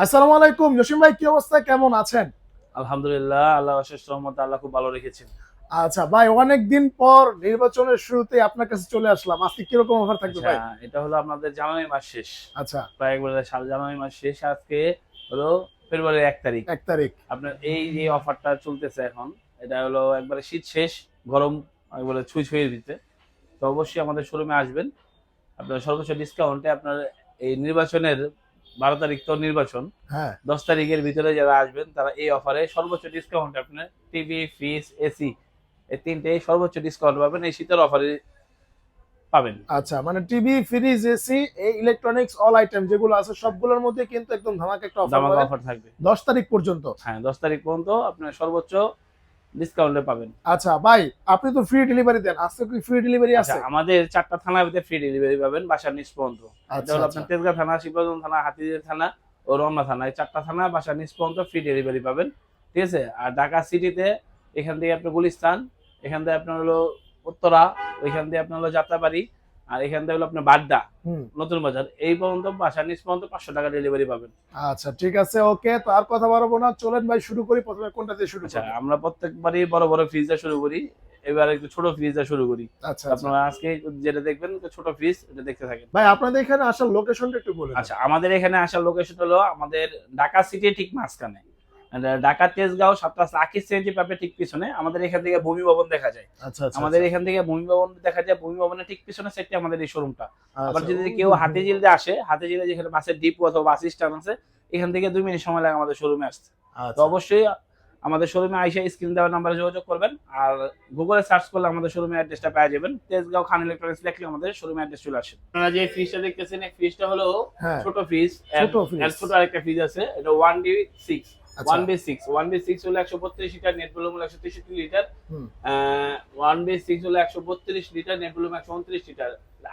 আসসালামু আলাইকুম জসিম ভাই, কি অবস্থা, কেমন আছেন? আলহামদুলিল্লাহ, আল্লাহ অশেষ রহমতে আল্লাহ খুব ভালো রেখেছেন। আচ্ছা ভাই, অনেকদিন পর নির্বাচনের শুরুতে আপনার কাছে চলে আসলাম। আজকে কিরকম অফার থাকবে আচ্ছা, ভাই? এটা হলো আপনাদের জানুয়ারি মাস শেষ। আচ্ছা। প্রায় একবারে সাল জানুয়ারি মাস শেষ। আজকে হলো ফেব্রুয়ারির 1 তারিখ। 1 তারিখ। আপনার এই যে অফারটা চলতেছে এখন, এটা হলো একবারে শীত শেষ, গরম একবারে ছুঁই ছুঁয়ের ভিতরে। তো অবশ্যই আমাদের শোরুমে আসবেন। আপনার সর্বোচ্চ ডিসকাউন্টে আপনার এই নির্বাচনের 12 তারিখ তো নির্বাচন, হ্যাঁ। 10 তারিখের ভিতরে যারা আসবেন তারা এই অফারে সর্বোচ্চ ডিসকাউন্ট আপনার টিভি, ফ্রিজ, এসি এই তিনটে সর্বোচ্চ ডিসকাউন্ট পাবেন এই শীতের অফারে পাবেন। আচ্ছা, মানে টিভি, ফ্রিজ, এসি, এই ইলেকট্রনিক্স অল আইটেম যেগুলো আছে সবগুলোর মধ্যে কিন্তু একদম ধামাকা একটা অফার ধামাকা পাবেন অফার থাকবে। 10 তারিখ পর্যন্ত। হ্যাঁ, 10 তারিখ পর্যন্ত আপনার সর্বোচ্চ ডিসকাউন্টে পাবেন। আচ্ছা ভাই, আপনি তো ফ্রি ডেলিভারি দেন, আজকে কি ফ্রি ডেলিভারি আচ্ছা, আছে? আমাদের 4টা থানার ভিতরে ফ্রি ডেলিভারি পাবেন বাসার নিচ পর্যন্ত। এটা আচ্ছা হলো আচ্ছা। আপনার তেজগাঁ থানা, শিবগঞ্জ থানা, হাতিঝিল থানা ও রমনা থানা, এই 4টা থানা বাসার নিচ পর্যন্ত ফ্রি ডেলিভারি পাবেন। ঠিক আছে? আর ঢাকা সিটিতে এখান থেকে আপনার গুলিস্তান, এখান থেকে আপনার হলো উত্তরা, ওইখান থেকে আপনার হলো যাত্রাবাড়ি, আর এখান থেকে হলো আপনার বাড্ডা, হুম। নতুন বাজার, এই পর্যন্ত বাসার নিচ পর্যন্ত 500 টাকা ডেলিভারি পাবেন। আচ্ছা ঠিক আছে, ওকে, তো আর কথা বাড়াবো না, চলেন ভাই শুরু করি। প্রথমে কোনটা দিয়ে শুরু আচ্ছা, করব? আমরা প্রত্যেকবারই বড় বড় ফ্রিজটা শুরু করি, এবার একটু ছোট ফ্রিজটা শুরু করি। আচ্ছা আচ্ছা। আপনারা আজকে যেটা দেখবেন ছোট ফ্রিজ, এটা দেখতে থাকেন। ভাই আপনাদের এখানে আসার লোকেশনটা একটু বলে দেন। আচ্ছা, আমাদের এখানে আসার লোকেশন হলো আমাদের ঢাকা সিটি ঠিক মাঝখানে, ঢাকা তেজগাঁও 7 রাস্তা আকিজ সিএনজি পাম্পের ঠিক পিছনে। আমাদের এখান থেকে ভূমি ভবন দেখা যায়। আচ্ছা আচ্ছা। আমাদের এখান থেকে ভূমি ভবন দেখা যায়, ভূমি ভবনের ঠিক পিছনে সেটটি আমাদের এই শোরুমটা। আবার আচ্ছা, যদি কেউ হাতিঝিল দিয়ে আসে, হাতিঝিলে যেখানে বাসের ডিপো অথবা বাস স্ট্যান্ড আছে, এখান থেকে 2 মিনিট সময় লাগে আমাদের শোরুমে আসতে। তো আচ্ছা অবশ্যই আমাদের শোরুমে আইসা স্ক্রিন দেওয়ার নাম্বারে যোগাযোগ করবেন। আর গুগলে সার্চ করলে আমাদের শোরুমের অ্যাড্রেসটা পেয়ে যাবেন। তেজগাঁও খান ইলেকট্রনিক্স লিখলে আমাদের শোরুমের অ্যাড্রেস চলে আসে। আপনারা যে ফ্রিজটা দেখতেছেন, এই ফ্রিজটা হলো হ্যাঁ। ছোট ফ্রিজ। ছোট ফ্রিজ। এর ছোট আরেকটা ফ্রিজ আছে, এটা 1B6। আচ্ছা। 1B6 হলো 132 লিটার, নেট ভলিউম হলো 163 লিটার। হুম। 1B6 হলো 132 litre, net volume 129 litre,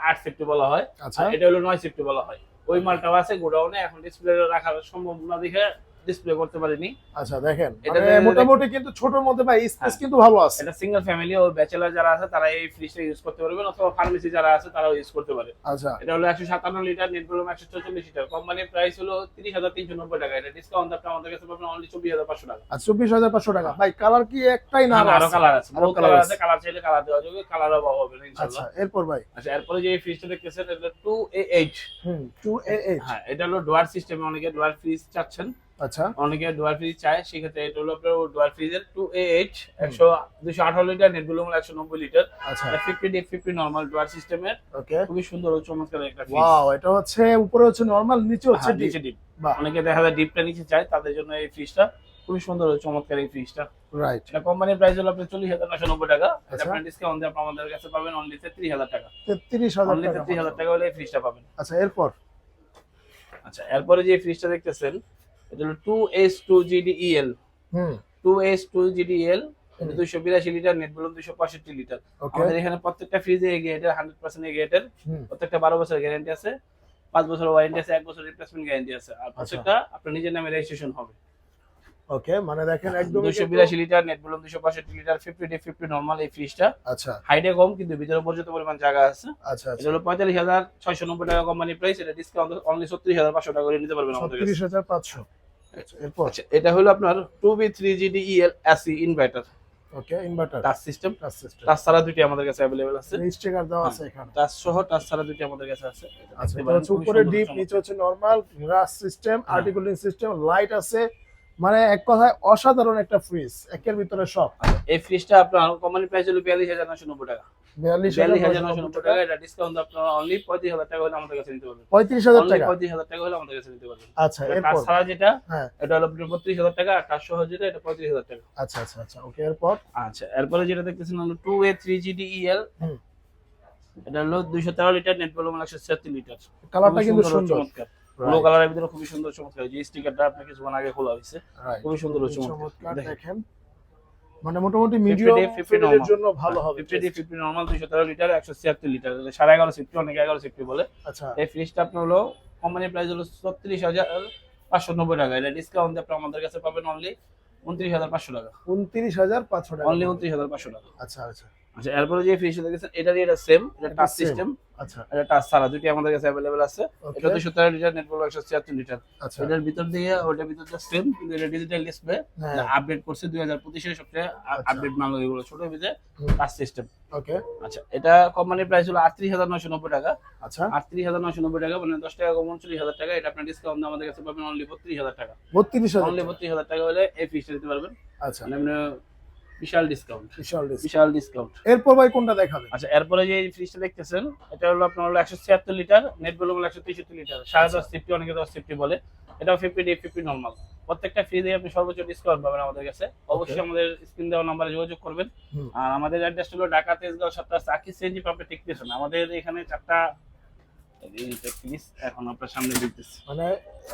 8 safety বলা হয়। আচ্ছা। আর এটা হলো 9 সেফটি বলা হয়। ওই মালটাও আছে গোডাউনে, এখন ডিসপ্লে রাখার সম্ভব না দেখে ডিসপ্লে করতে পারিনি। আচ্ছা দেখেন, এটা মানে মোটামুটি কিন্তু ছোটর মধ্যে ভাই স্পেস হ্যাঁ, কিন্তু ভালো আছে। এটা সিঙ্গেল ফ্যামিলি ও ব্যাচেলর যারা আছে তারা এই ফ্রিজটা ইউজ করতে পারবেন, অথবা ফার্মেসি যারা আছে তারাও ইউজ করতে পারে। আচ্ছা। এটা হলো 157 লিটার, নেট ভলিউম 144 লিটার। কোম্পানির প্রাইস হলো 30,390 টাকা। এটা ডিসকাউন্ট আপনি আমাদের কাছে পাবেন অনলি 24,500 টাকা। আর 24,500 টাকা। ভাই কালার কি একটাই না আরো কালার আছে, আরো বহু কালার কালার আছে? আছে, কালার চাইলে কালার দেওয়া যাবে, কালারও পাওয়া হবে আচ্ছা, ইনশাআল্লাহ। এরপর ভাই? আচ্ছা, এরপরে যে ফ্রিজটা দেখতেছেন এটা 2A8। 2A8। হ্যাঁ, এটা হলো ডুয়াল সিস্টেমে, অনেকে ডুয়াল ফ্রিজ চাচ্ছেন, আচ্ছা। অনেকে ডুয়াল ফ্রিজ চায়, সেক্ষেত্রে এটা হলো আপনার ডুয়াল ফ্রিজের 2A8, 218 litre, net volume 190 litre. আচ্ছা। 50 ডিপ 50 নরমাল ডুয়াল সিস্টেমের, ওকে। খুবই সুন্দর ও চমৎকার একটা ফ্রিজ। ওয়াও, এটা হচ্ছে উপরে হচ্ছে নরমাল, নিচে হচ্ছে হ্যাঁ, ডিপ। নিচে ডিপ। বাহ। অনেকে দেখা যায় ডিপটা নিচে চায়, তাদের জন্য এই ফ্রিজটা খুবই সুন্দর ও চমৎকার এই ফ্রিজটা। রাইট। এটা কোম্পানির প্রাইস হলো আপনার 40,990 টাকা। এটা আচ্ছা। আপনার ডিসকাউন্ট দিয়ে আপনারা আমাদের কাছে পাবেন অনলি 33,000 টাকা। 33,000 অনলি টাকা। 33,000 টাকা হলে এই ফ্রিজটা পাবেন। আচ্ছা এরপর? আচ্ছা, এরপরে যে ফ্রিজটা দেখতেছেন এটা হলো 2S2GDEL। হুম। 2S2GDEL, এটা 282 লিটার, নেট ভলিউম 265 লিটার। ওকে। আমাদের এখানে প্রত্যেকটা ফ্রিজে এগ্রিগেটেড 100% এগ্রিগেটেড। হুম। প্রত্যেকটা 12 বছরের গ্যারান্টি আছে, 5 বছরের ওয়ারেন্টি আছে, 1 বছর রিপ্লেসমেন্ট গ্যারান্টি আছে। আর প্রত্যেকটা আপনার নিজের নামে রেজিস্ট্রেশন হবে। ওকে, মানে দেখেন একদম 282 litre, net volume 265 litre, 50 deep 50 normal এই ফ্রিজটা। আচ্ছা হাইটে কম কিন্তু ভিতরে পর্যাপ্ত পরিমাণ জায়গা আছে। আচ্ছা। এটা হলো 45,690 টাকা কোম্পানি প্রাইস। এটা ডিসকাউন্ট অনলি 36,500 টাকা করে নিতে পারবেন আমাদের কাছে। 36,500। এরপর? আচ্ছা, এটা হলো আপনার 2B3GDEL AC inverter, okay, inverter. Touch system. Touch system. Touch ছাড়া দুইটি আমাদের কাছে अवेलेबल আছে। স্টিকার দেওয়া আছে এখানে। টাচ সহ টাচ ছাড়া দুইটি আমাদের কাছে আছে। আচ্ছা, দেখতে এটা পারেন, হচ্ছে খুবই উপরে সুন্দর ডিপ, চমৎকার। নিচে হচ্ছে নরমাল, গ্লাস সিস্টেম, হ্যাঁ। আর্টিকুলিং সিস্টেম, লাইট আছে, মানে এক কথায় অসাধারণ একটা ফ্রিজ, একের ভিতরে সব। এই ফ্রিজটা আপনার কোম্পানি প্রাইস হলো 42,990 টাকা। 42,990 টাকা। এটা ডিসকাউন্ট আপনারা অনলি 35,000 টাকা হলে আমাদের কাছে নিতে পারবেন। 35,000 অনলি টাকা। 35,000 টাকা হলে আমাদের কাছে নিতে পারবেন। আচ্ছা টাচ এরপর? ছাড়া যেটা, হ্যাঁ। এটা হলো আপনার 32,000 টাকা, আর টাচ সহ যেটা এটা 35,000 টাকা। আচ্ছা আচ্ছা আচ্ছা, ওকে এরপর? আচ্ছা, এরপরে যেটা দেখতেছেন হলো 2A3GDEL। হুম। এটা হলো 213 লিটার, নেট ভলিউম 176 লিটার। কালারটা খুবই কিন্তু ও সুন্দর। চমৎকার। ব্লু কালারের ভিতরে খুবই সুন্দর চমৎকার। যে স্টিকারটা আপনাকে কিছুক্ষণ আগে খোলা হয়েছে, Right. খুবই সুন্দর ও চমৎকার চমৎকার। দেখেন, দেখেন, মানে মোটামুটি 50 মিডিয়াম ডিপ 50 ফ্রিজের নরমাল জন্য ভালো হবে। 50 deep 50 normal 213 litre, 176 litre, 11.5 safety, অনেকে 11 সেফটি বলে। আচ্ছা। এই ফ্রিজটা আপনার হলো কোম্পানির প্রাইস হলো 36,590 টাকা। এটা ডিসকাউন্ট দিয়ে আপনি আমাদের কাছে পাবেন অনলি 29,500 টাকা। 29,500 টাকা। অনলি 29,500 টাকা। আচ্ছা আচ্ছা। আচ্ছা এরপরে যে ফ্রিজটা দেখেছেন এটা সেম, এটা এটা টাচ same? সিস্টেম, আচ্ছা এটা টাচ ছাড়া দুটি আমাদের কাছে अवेलेबल আছে। ওকে এটা 213 লিটার, নেট বলবো 176 লিটার। আচ্ছা এটার ভিতর দিয়ে ওটার ভিতরটা সেম, কিন্তু এটা ডিজিটাল ডিসপ্লে, হ্যাঁ আপডেট করছে 2025 এর সবচেয়ে আচ্ছা। আপডেট মাল এগুলো, ছোট ভিতরে হুম, টাচ সিস্টেম। ওকে আচ্ছা এটা কোম্পানির প্রাইস হলো 38,990 টাকা। আচ্ছা 38,990 টাকা মানে 10 টাকা কম 39,000 টাকা। এটা আপনার ডিসকাউন্ট আমাদের কাছে পাবেন অনলি 32,000 টাকা। 32,000 অনলি 32,000 টাকা হলে এই ফিশটা দিতে পারবেন। আচ্ছা মানে আপনি বিশাল ডিসকাউন্ট, বিশাল ডিসকাউন্ট। বিশাল ডিসকাউন্ট। এরপর ভাই কোনটা দেখাবেন? আচ্ছা এরপরে যে ফ্রিজটা দেখতেছেন এটা হলো আপনার হলো 176 লিটার, নেট বলবো 163 লিটার, 10.5 সিফটি, অনেকে 10 সিফটি বলে। এটা 50 ডে 50 নরমাল। প্রত্যেকটা ফ্রিজে আপনি সর্বোচ্চ ডিসকাউন্ট পাবেন আমাদের কাছে। অবশ্যই আমাদের স্ক্রিন দেওয়া নম্বরে যোগাযোগ করবেন। হুম। আর আমাদের অ্যাড্রেস হলো ঢাকা তেজগাঁও 7টা সাকি সিএনজি পাম্পের ঠিক পেছনে। আমাদের এখানে 4টা ফ্রিজ এখন আপনার সামনে দেখতেছি, মানে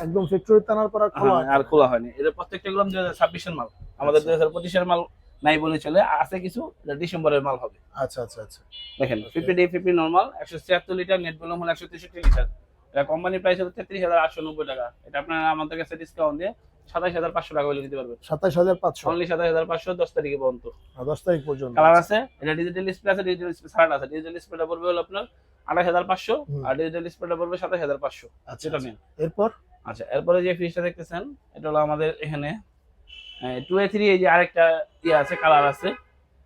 একদম ফ্যাক্টরি টানার পর আর খোলা হয় না? আর খোলা হয়নি। এটা প্রত্যেকটা গুলো 2026 এর মাল, আমাদের 2025 এর মাল নাই বলে চলে, আছে কিছু, এটা ডিসেম্বরের মাল হবে। আচ্ছা আচ্ছা আচ্ছা দেখেন Okay. 50 day 50 normal 176 litre, net volume হলো 163 লিটার। এটা কোম্পানি প্রাইস হলো 33,890 টাকা। এটা আপনারা আমাদের কাছে ডিসকাউন্ট দিয়ে 27,500 টাকা হলে নিতে পারবেন। 27,500 অনলি 27,500 10 তারিখে পর্যন্ত। 10 তারিখ পর্যন্ত। কালার আছে, এটা ডিজিটাল ডিসপ্লে আছে, ডিজিটাল ডিসপ্লে ছাড়া আছে। ডিজিটাল ডিসপ্লেটা পড়বে হলো আপনার 28,500 হুম। আর ডিজিটাল ডিসপ্লেটা পড়বে 27,500। আচ্ছা এটা আচ্ছা। মেন। এরপর আচ্ছা এরপরে যে ফ্রিজটা দেখতেছেন এটা হলো আমাদের এখানে 2A3 এই যে আরেকটা ইয়ে আছে, কালার আছে,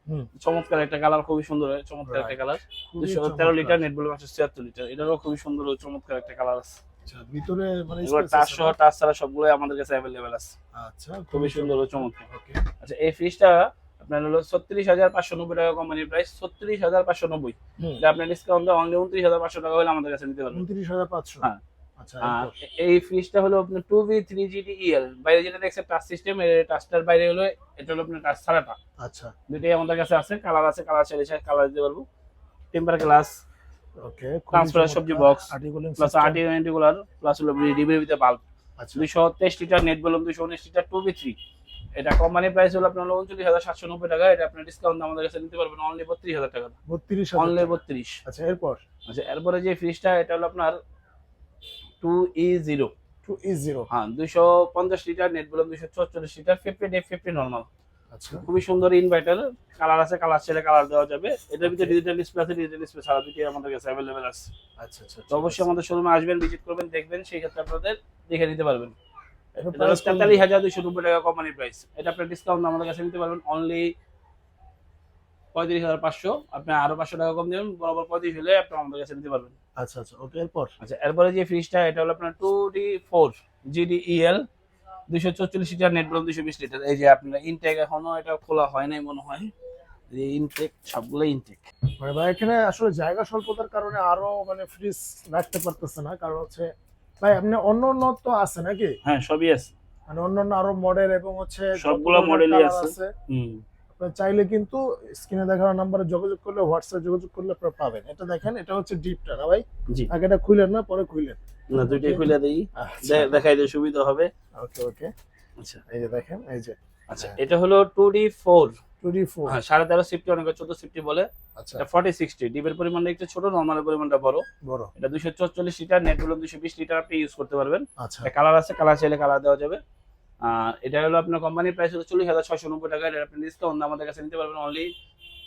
হুম চমৎকার একটা কালার, খুবই সুন্দর চমৎকার একটা Right. কালার। খুবই 213 লিটার, চমৎকার। নেট বলবো 176 লিটার। এটারও খুবই সুন্দর ও চমৎকার একটা কালার আছে। আচ্ছা ভিতরে মানে এগুলো space টাচ আছে সহ, না? টাচ ছাড়া সবগুলোই আমাদের কাছে অ্যাভেলেবেল আছে। আচ্ছা খুবই সুন্দর ও চমৎকার। ওকে আচ্ছা এই ফ্রিজটা আপনার হলো 36,590 টাকা কোম্পানির প্রাইস, 36,590। হুম এটা আপনার ডিসকাউন্ট দিয়ে অনলি 29,500 টাকা হলে আমাদের কাছে নিতে পারবেন। 29,500 হ্যাঁ। আচ্ছা আর এরপর এই ফ্রিজটা হলো আপনার 2V3GTEL, বাইরে যেটা দেখছেন টাচ সিস্টেম, এর টাচটার বাইরে হলো এটা হলো আপনার টাচ ছাড়াটা। আচ্ছা দুটোই আমাদের কাছে আছে, কালার আছে, কালার চাইলে কালার দিতে পারবো। টেম্পার গ্লাস, ওকে ট্রান্সপারেন্ট সবজি বক্স, আর্টিকুলিং প্লাস আর্টিকুলার, প্লাস হলো ডিবের ভিতরে বাল্ব। আচ্ছা 223 litre, net volume 219 litre, 2V3। এটা কোম্পানি প্রাইস হলো আপনার 39,790 টাকা। এটা আপনার ডিসকাউন্ট আমাদের কাছে নিতে পারবেন অনলি 32,000 টাকা। 32,000 অনলি 32। আচ্ছা এরপর আচ্ছা এরপরে যে ফ্রিজটা এটা হলো আপনার 2E0। 2E0 হ্যাঁ 250 litre, net volume 244 litre, 50 day 50 normal. আচ্ছা খুবই সুন্দর ইনভার্টার, কালার আছে, কালার চাইলে কালার দেওয়া যাবে। এটার ভিতরে ডিজিটাল ডিসপ্লে আছে, ডিজিটাল ডিসপ্লে ছাড়া দুটি আমাদের কাছে অ্যাভেলেবেল আছে। আচ্ছা আচ্ছা তো অবশ্যই আমাদের শোরুমে আসবেন, ভিজিট করবেন, দেখবেন, সেই ক্ষেত্রে আপনাদের দেখে নিতে পারবেন। এটা এটা হলো 43,290 টাকা কোম্পানি প্রাইস। এটা আপনার ডিসকাউন্ট আমাদের কাছে নিতে পারবেন অনলি 35,500। আপনি আরো 500 টাকা কম দেবেন, বরাবর 35 হলে আপনি আমাদের কাছে নিতে পারবেন। আচ্ছা আচ্ছা ওকে এরপর আচ্ছা এরপরে যে ফ্রিজটা এটা হলো আপনার 2D4 GDEL, 244 litre, net volume 220 litre. এই যে আপনার ইনটেক এখনো এটা খোলা হয় নাই মনে হয়, এই ইনটেক সবগুলো ইনটেক। মানে ভাই এখানে আসলে জায়গা স্বল্পতার কারণে আরো মানে ফ্রিজ রাখতে পারতেছে না, কারণ হচ্ছে ভাই আপনি অন্য অন্য তো আছে নাকি, হ্যাঁ সবই আছে, মানে অন্য অন্য আরো মডেল এবং হচ্ছে সবগুলো যত ধরনের মডেলই colour আছে। হুম আপনি চাইলে কিন্তু স্ক্রিনে দেখানো নাম্বারে যোগাযোগ করলে, হোয়াটসঅ্যাপ যোগাযোগ করলে আপনারা পাবেন। এটা দেখেন, এটা হচ্ছে ডিপটা না ভাই, জি, আগে এটা খুলেন না পরে খুলেন। না দুইটাই খুলে দেই, আচ্ছা দেখাই দিলে সুবিধা হবে। ওকে ওকে আচ্ছা এই যে দেখেন, এই যে আচ্ছা এটা হলো 2D4। 2D4 হ্যাঁ 13.5 সিফটি, অনেকে 14 সিফটি বলে। আচ্ছা এটা 4060, ডিপের পরিমাণটা একটু ছোট, নরমালের পরিমাণটা বড়। বড় এটা 244 লিটার, নেট ভলিউম 220 লিটার, আপনি ইউজ করতে পারবেন। আচ্ছা এটা কালার আছে, কালার চাইলে কালার দেওয়া যাবে। আর এটা হলো আপনার কোম্পানির প্রাইস হলো 40,690 টাকা। এটা আপনি ডিসকাউন্ট আমাদের কাছে নিতে পারবেন অনলি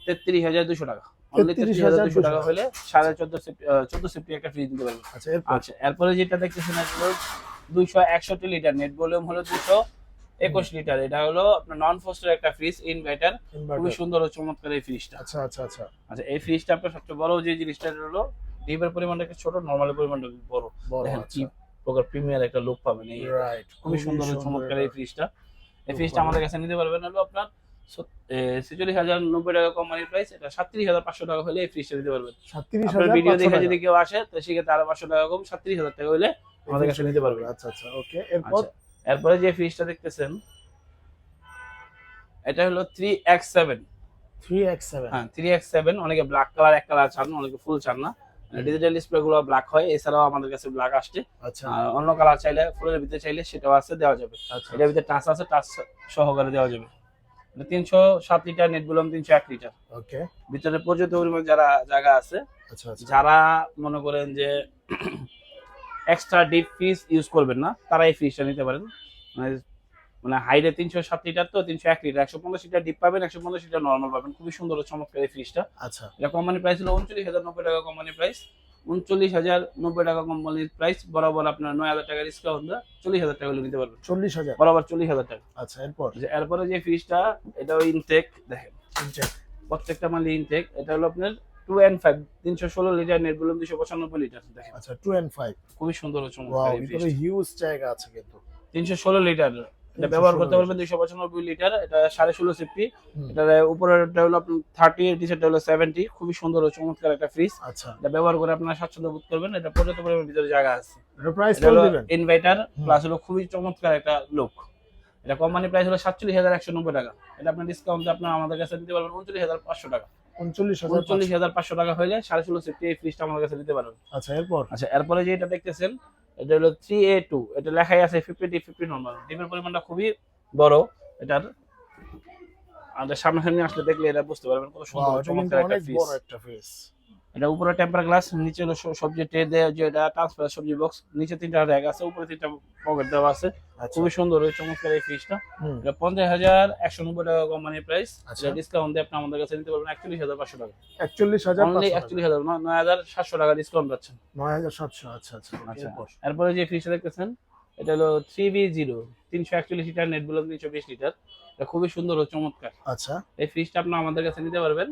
33,200 টাকা। অনলি 33,200 টাকা হলে 14.5 সিফটি একটা ফ্রিজ দিতে পারবেন। আচ্ছা এরপর আচ্ছা এরপরে যেটা দেখতেছেন এটা হলো 261 লিটার, নেট ভলিউম হলো 221 লিটার। এটা হলো আপনার নন ফ্রস্টের একটা ফ্রিজ, ইনভার্টার, খুবই ইনভার্টার সুন্দর ও চমৎকার এই ফ্রিজটা। আচ্ছা আচ্ছা আচ্ছা আচ্ছা এই ফ্রিজটা আপনার সবচেয়ে বড় যে জিনিসটা হলো ডিপের পরিমাণটা একটু ছোট, নরমালের পরিমাণটা বড়। বড় দেখেন কি আচ্ছা প্রকার প্রিমিয়ার একটা লুক পাবেন এই, রাইট খুবই সুন্দর ও চমৎকার এই ফ্রিজটা। এই ফ্রিজটা আমাদের কাছে নিতে পারবেন হলো আপনার 46,090 টাকা কোম্পানির প্রাইস। এটা 37,500 টাকা হলে এই ফ্রিজটা দিতে পারবেন। আপনার ভিডিও 37,500 দেখে যদি কেউ আসে তো সেক্ষেত্রে আরো 500 টাকা কম, 37,000 টাকা হলে আমাদের কাছে নিতে পারবেন। আচ্ছা আচ্ছা ওকে এরপর আচ্ছা এরপরে যে ফ্রিজটা দেখতেছেন এটা হলো 3X7। 3X7 হ্যাঁ 3X7, অনেকে ব্ল্যাক কালার এক কালার চান, অনেকে ফুল চান না। ডিজিটাল ডিসপ্লে গুলো ব্ল্যাক হয়, এছাড়াও আমাদের কাছে ব্ল্যাক আসছে। আচ্ছা আর অন্য কালার চাইলে, ফুলের ভিতরে চাইলে সেটাও আছে, দেওয়া যাবে। আচ্ছা এটার ভিতরে টাচ আছে, টাচ সহকারে দেওয়া যাবে। 307 লিটার, নেট ভলিউম 301 লিটার। ওকে ভিতরে পর্যাপ্ত পরিমাণ যারা জায়গা আছে, আচ্ছা আচ্ছা যারা মনে করেন যে এক্সট্রা ডিপ ফ্রিজ ইউজ করবেন না, তারা এই ফ্রিজটা নিতে পারেন। মানে মানে হাইটে 307 লিটার, তো 301 লিটার, 150 লিটার ডিপ পাবেন, 150 লিটার নরমাল পাবেন। খুবই সুন্দর ও চমৎকার এই ফ্রিজটা। আচ্ছা এটা কোম্পানি প্রাইস হলো 39,090 টাকা, কোম্পানি প্রাইস 39,090 টাকা কোম্পানির প্রাইস। বরাবর আপনার 9,000 টাকা ডিসকাউন্ট দেওয়া 40,000 টাকা হলে নিতে পারবেন, 40,000। বরাবর 40,000 টাকা। আচ্ছা এরপর এরপরে যে ফ্রিজটা, এটা ইনটেক দেখেন, ইনটেক। প্রত্যেকটা মালে ইনটেক। এটা হলো আপনার 2N5 316 litre, net volume 295 litre. দেখেন আচ্ছা 2 and 5। খুবই সুন্দর ও ওয়াও, চমৎকার এই ভিতরে ফ্রিজটা। হিউজ জায়গা আছে কিন্তু। 316 লিটার, এটা ব্যবহার করতে পারবেন 295 লিটার। এটা 16.5 সিপি। এটার উপরেরটা হলো আপনার 30, এর নিচেরটা হলো 70। খুবই সুন্দর ও চমৎকার একটা ফ্রিজ। আচ্ছা এটা ব্যবহার করে আপনারা স্বাচ্ছন্দ্য বোধ করবেন। এটা পর্যাপ্ত পরিমাণ ভিতরে জায়গা আছে। এর প্রাইস এটা কত হলো দিবেন? ইনভার্টার প্লাস হলো খুবই চমৎকার একটা লুক। এটা কোম্পানি প্রাইস হলো 47,190 টাকা। এটা আপনার ডিসকাউন্টে আপনার আমাদের কাছে দিতে পারবেন 39,500 টাকা। 39,500। 39,500 টাকা হইলে 16.5 সিফটি এই ফ্রিজটা আমাদের কাছে দিতে পারবেন। আচ্ছা এরপর আচ্ছা এরপরে যে এটা দেখতেছেন, এটা হলো 3A2। এটা লেখাই আছে 50 ডিপ 50 নরমাল। ডিপের পরিমাণটা খুবই বড় এটার। আমাদের সামনাসামনি আসলে দেখলে এটা বুঝতে পারবেন কত সুন্দর ওয়াও, এটা কিন্তু চমৎকার একটা অনেক ফ্রিজ। বড় একটা ফ্রিজ। এটা উপরে টেম্পার গ্লাস, নিচে হলো সবজি ট্রে দেওয়া, যে এটা ট্রান্সফার সবজি বক্স, নিচে 3টা র‍্যাক আছে, উপরে 3টা পকেট দেওয়া আছে। আচ্ছা খুবই সুন্দর এই চমৎকার এই ফ্রিজটা। হুম, এটা 50,190 টাকা কোম্পানির প্রাইস। আচ্ছা। এটা ডিসকাউন্ট দিয়ে আপনি আমাদের কাছে নিতে পারবেন 41,500 টাকা। 41,500 অনলি 41,000, 9,700 টাকা ডিসকাউন্ট পাচ্ছেন। 9,700। আচ্ছা আচ্ছা আচ্ছা এরপর এরপরে যে ফ্রিজটা দেখতেছেন, এটা হলো 3B0 341 litre, net volume 320 litre. এটা খুবই সুন্দর ও চমৎকার। আচ্ছা এই ফ্রিজটা আপনি আমাদের কাছে নিতে পারবেন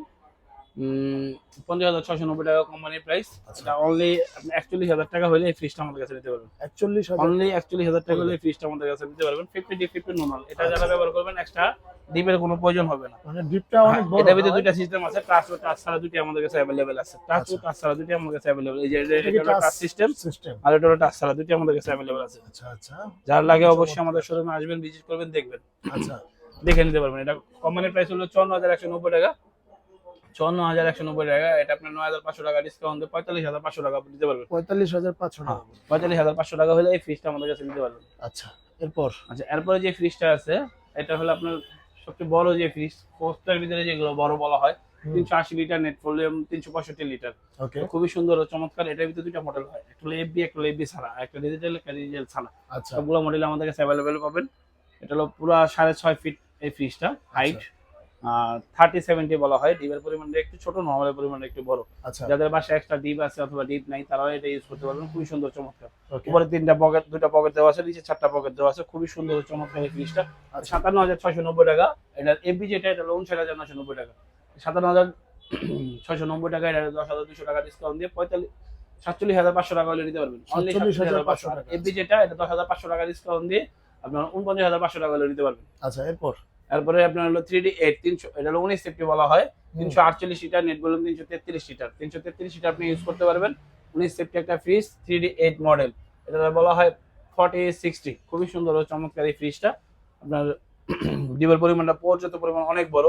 50,690 টাকা কোম্পানির প্রাইস। আচ্ছা। এটা অনলি 41,000 টাকা হলে এই ফ্রিজটা আমাদের কাছে নিতে পারবেন। 41,000। অনলি 41,000 টাকা হলে এই ফ্রিজটা আমাদের কাছে নিতে পারবেন। 50 ডিপ 50 নরমাল। এটা যারা আচ্ছা। ব্যবহার করবেন এক্সট্রা ডিপের কোনো প্রয়োজন হবে না। মানে ডিপটা অনেক বড়। এটার ভিতরে না? দুইটা সিস্টেম আছে, টাচ ও টাচ ছাড়া দুটি আমাদের কাছে अवेलेबल আছে। টাচ ও আচ্ছা। টাচ ছাড়া দুটি আমাদের কাছে अवेलेबल। এই যে এটা কি এটা টাচ সিস্টেম, সিস্টেম? আর এটা হলো টাচ ছাড়া, দুটি আমাদের কাছে अवेलेबल আছে। আচ্ছা আচ্ছা যার লাগে অবশ্যই আমাদের শোরুমে আসবেন, ভিজিট করবেন, দেখবেন, আচ্ছা দেখে নিতে পারবেন। এটা কোম্পানির প্রাইস হলো 54,190 টাকা। 54,190 টাকা। এটা আপনার 9,500 টাকা ডিসকাউন্ট দিয়ে 45,500 টাকা দিতে পারবেন। 45,500 হ্যাঁ, টাকা। 45,500 টাকা হলে এই ফ্রিজটা আমাদের কাছে নিতে পারবেন। আচ্ছা এরপর আচ্ছা এরপরে যে ফ্রিজটা আছে, এটা হলো আপনার সবচেয়ে বড় যে ফ্রিজ, পোস্টার ভিতরে যেগুলো বড় বলা হয়, 380 লিটার, নেট ভলিউম 365 লিটার। ওকে খুবই সুন্দর ও চমৎকার। এটার ভিতরে দুইটা মডেল হয়, একটা হলো এফবি, একটা হলো এফবি ছাড়া, একটা ডিজিটাল, একটা ডিজিটাল ছাড়া। আচ্ছা সবগুলো মডেল আমাদের কাছে অ্যাভেলেবেল পাবেন। এটা হলো পুরো 6.5 ফিট এই ফ্রিজটা হাইট। 30-70 বলা হয়। ডিপের পরিমাণটা একটু ছোট, নরমালের পরিমাণটা একটু বড়। আচ্ছা যাদের বাসায় এক্সট্রা ডিপ আছে অথবা ডিপ নাই, তারাও এটা ইউজ করতে পারবেন। খুবই সুন্দর চমৎকার। ওকে উপরে 3টা পকেট, 2টা পকেট দেওয়া আছে, নিচে 4টা পকেট দেওয়া আছে। খুবই সুন্দর ও চমৎকার এই ফ্রিজটা। 57,690 টাকা। এটার এফবি যেটা, এটা হলো 59,990 টাকা। 57,690 টাকা। এটা 10,200 টাকা ডিসকাউন্ট দিয়ে 47,500 টাকা হলে নিতে পারবেন। অনলি 47,500 টাকা। এফবি যেটা, এটা 10,500 টাকা ডিসকাউন্ট দিয়ে আপনার 49,500 টাকা হলে নিতে পারবেন। আচ্ছা এরপর তারপরে আপনার হলো 3D8 300, এটা হলো 19 সেফটি বলা হয়, 348 litre, net volume 333 litre. 333 litre আপনি ইউজ করতে পারবেন। 19 সেফটি একটা ফ্রিজ, 3D8 মডেল। এটা বলা হয় 4060। খুবই সুন্দর ও চমৎকার এই ফ্রিজটা। আপনার ডিমের পরিমাণটা পর্যাপ্ত পরিমাণ অনেক বড়।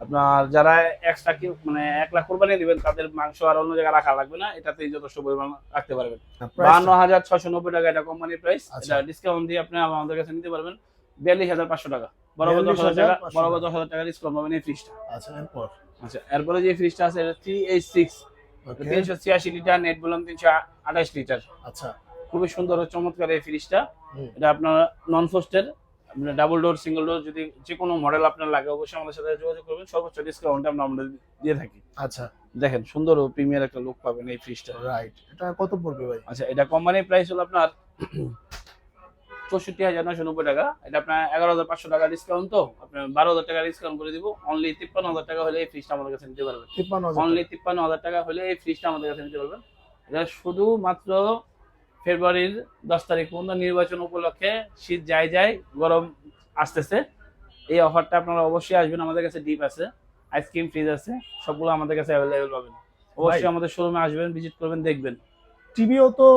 আপনার যারা এক্সট্রা কি মানে 1 লাখ কোরবানি দিবেন, তাদের মাংস আর অন্য জায়গায় রাখা লাগবে না, এটাতেই যথেষ্ট পরিমাণ রাখতে পারবেন। 52,690 টাকা এটা কোম্পানির প্রাইস। আচ্ছা। এটা ডিসকাউন্ট দিয়ে আপনি আমাদের কাছে নিতে পারবেন 42,500 টাকা। বরাবর 10,000 টাকা, 42,500 বরাবর 10,000 টাকা ডিসকাউন্ট পাবেন এই ফ্রিজটা। আচ্ছা এরপর আচ্ছা এরপরে যে ফ্রিজটা আছে, এটা 3H6 ওকে 386 লিটার, নেট ভলিউম 328 লিটার। আচ্ছা খুবই সুন্দর ও চমৎকার এই ফ্রিজটা। হুম, এটা আপনার নন ফ্রস্টের, আপনার ডাবল ডোর, সিঙ্গেল ডোর, যদি যে কোনো মডেল আপনার লাগে অবশ্যই আমাদের সাথে যোগাযোগ করবেন। সর্বোচ্চ ডিসকাউন্ট আমরা দিয়ে থাকি। আচ্ছা দেখেন সুন্দর ও প্রিমিয়ার একটা লুক পাবেন এই ফ্রিজটা। রাইট। এটা কত পড়বে ভাই? আচ্ছা এটা কোম্পানির প্রাইস হলো আপনার 64,990 টাকা। এটা আপনার 11,500 টাকা ডিসকাউন্ট, তো আপনার 12,000 টাকা ডিসকাউন্ট করে দিব। অনলি 53,000 টাকা হলে এই ফ্রিজটা আমাদের কাছে নিতে পারবেন। 53,000 অনলি 53,000 টাকা হলে এই ফ্রিজটা আমাদের কাছে নিতে পারবেন। এটা শুধুমাত্র ফেব্রুয়ারির 10 তারিখ পর্যন্ত, নির্বাচন উপলক্ষে, শীত যায় যায়, গরম আসতেছে। এই অফারটা আপনারা অবশ্যই আসবেন। আমাদের কাছে ডিপ আছে, আইসক্রিম ফ্রিজ আছে, সবগুলো আমাদের কাছে অ্যাভেলেবেল পাবেন। অবশ্যই আমাদের শোরুমে আসবেন, ভিজিট করবেন, দেখবেন। টিভিও তো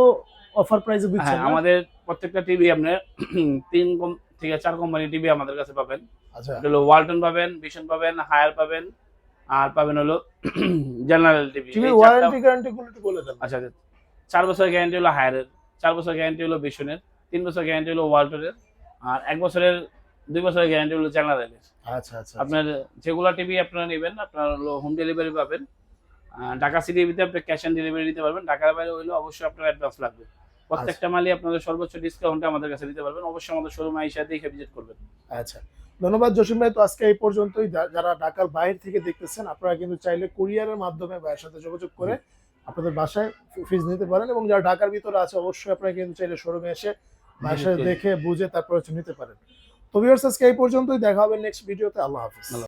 অফার প্রাইসে দিচ্ছেন হ্যাঁ, না? আমাদের প্রত্যেকটা টিভি আপনার 3 থেকে 4 কোম্পানি টিভি আমাদের কাছে পাবেন। আচ্ছা এটা হলো ওয়ালটন পাবেন, ভিশন পাবেন, হায়ার পাবেন, আর পাবেন হলো জেনারেল টিভি। টিভির ওয়ারেন্টি গ্যারান্টি গুলো একটু বলে দেন। আচ্ছা 4 বছর গ্যারান্টি হলো হায়ারের, 4 বছর গ্যারান্টি হলো ভিশনের, 3 বছর গ্যারান্টি হলো ওয়ালটনের, আর 1 বছরের 2 বছরের গ্যারান্টি হলো জেনারেলের। আচ্ছা আচ্ছা আপনার যেগুলা টিভি আপনারা নেবেন, আপনার হলো হোম ডেলিভারি পাবেন। ঢাকা সিটিভিতে আপনি ক্যাশ অন ডেলিভারি নিতে পারবেন। ঢাকার বাইরে হইলে অবশ্যই আপনার অ্যাডভান্স লাগবে। প্রত্যেকটা মালই আপনাদের সর্বোচ্চ ডিসকাউন্টে আমাদের কাছে দিতে পারবেন। অবশ্যই আমাদের শোরুমে আইসা দেখে ভিজিট করবেন। আচ্ছা, ধন্যবাদ জসিম ভাই। তো আজকে এই পর্যন্তই। যারা ঢাকার বাইরে থেকে দেখতেছেন, আপনারা কিন্তু চাইলে কুরিয়ারের মাধ্যমে ভাইয়ের সাথে যোগাযোগ করে আপনাদের বাসায় ফ্রিজ নিতে পারেন, এবং যারা ঢাকার ভিতরে আছে অবশ্যই আপনারা কিন্তু চাইলে শোরুমে এসে ভাইয়ের সাথে দেখে বুঝে তারপর হচ্ছে নিতে পারেন। তো ভিউয়ার্স, আজকে এই পর্যন্তই। দেখা হবে নেক্সট ভিডিওতে। আল্লাহ হাফিজ।